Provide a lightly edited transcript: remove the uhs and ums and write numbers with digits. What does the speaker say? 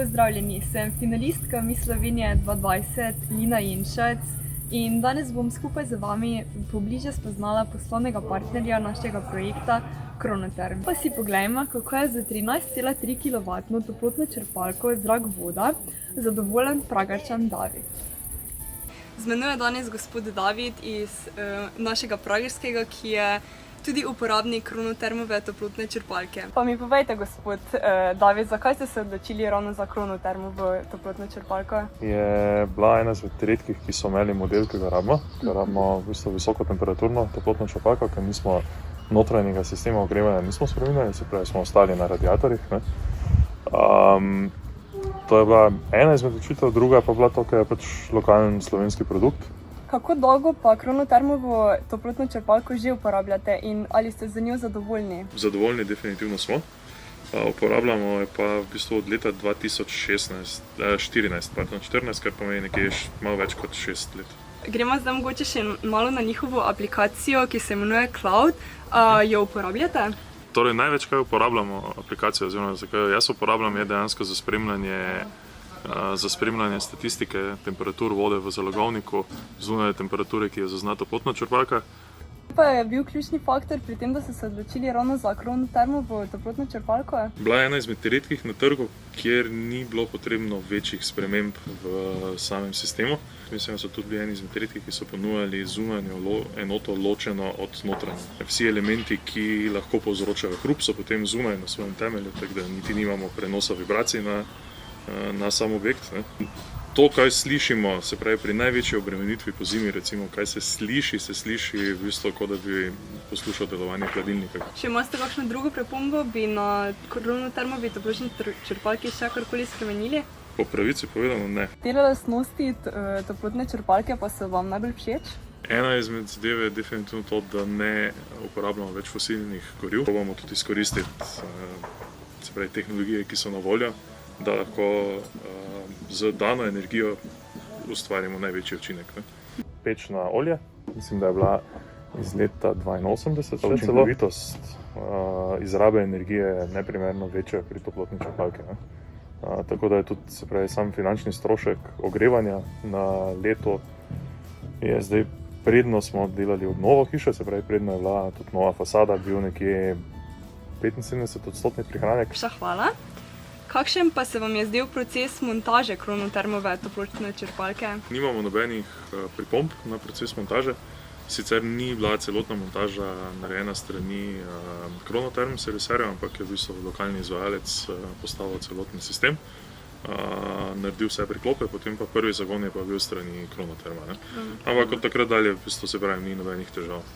Pozdravljeni, sem finalistka Miss Slovenije 2020 Lina Jenšac in danes bom skupaj z vami pobliže spoznala poslovnega partnerja našega projekta Kronoterm. Pa si poglejmo, kako je z 13,3 kW toplotno črpalko zrak-voda zadovoljen Pragerčan David. Z menoj je danes gospod David iz našega Pragerskega, ki je tudi uporabnik Kronotermove toplotne črpalke. Pa mi povejte, gospod David, zakaj ste se odločili ravno za Kronotermovo toplotno črpalko? Je bila ena izmed redkih, ki so imeli model, ki ga rabimo. Ker rabimo v bistvu visoko temperaturno toplotno črpalko, ker nismo notranjega sistema ogrevanja nismo spremenili, se pravi smo ostali na radiatorjih. To je bila ena izmed odločitev, druga pa bila to, ker je pač lokalen slovenski produkt. Kako dolgo pa Kronotermovo toplotno črpalko že uporabljate in ali ste z njo zadovoljni? Zadovoljni definitivno smo. Uporabljamo jo pa v bistvu od leta 2014, kar pomeni nekje malo več kot 6 let. Gremo zdaj mogoče še malo na njihovo aplikacijo, ki se imenuje Cloud. Jo uporabljate? Torej, največ, kaj uporabljamo aplikacijo, oziroma zakaj jo jaz uporabljam, je dejansko za spremljanje statistike temperatur vode v zalogovniku, zunanje temperature, ki jo zazna toplotna črpalka. Pa je bil ključni faktor pri tem, da ste se odločili ravno za Kronotermovo toplotno črpalko? Bila je ena izmed redkih na trgu, kjer ni bilo potrebno večjih sprememb v samem sistemu. Mislim, da so tudi bili eni izmed redkih, ki so ponujali zunanjo enoto ločeno od notranje. Vsi elementi, ki lahko povzročajo hrup, so potem zunaj na svojem temelju, tako da niti nimamo prenosa vibracij na sam objekt. To, kaj slišimo, se pravi pri največji obremenitvi po zimi, recimo, kaj se sliši v bistvu, kot da bi poslušal delovanje hladilnika. Če imate kakšno drugo pripombo, bi na Kronotermovi toplotni črpalki še karkoli spremenili? Po pravici povedano ne. Katere lastnosti toplotne črpalke pa so vam najbolj všeč? Ena izmed zadev je definitivno to, da ne uporabljamo več fosilnih goriv. Probamo tudi izkoristiti se pravi tehnologije, ki so na voljo, da lahko z dano energijo ustvarimo največji učinek. Peč na olje, mislim, da je bila iz leta 82. Učinkovitost izrabe energije je neprimerno večja pri toplotni črpalki. Tako da je tudi, se pravi, sam finančni strošek ogrevanja na leto je zdaj, predno smo delali obnovo hiše, se pravi, predno je bila tudi nova fasada, bil nekje 75% prihranek. Hvala. Kakšen pa se vam je zdel proces montaže Kronotermove toplotne črpalke? Nimamo nobenih pripomb na proces montaže. Sicer ni bila celotna montaža narejena strani Kronoterm serviserja, ampak je v bistvu lokalni izvajalec postavil celotni sistem, naredil vse priklope, potem pa prvi zagon je pa bil strani Kronoterma. Ampak od takrat dalje v bistvu, se pravi, ni nobenih težav.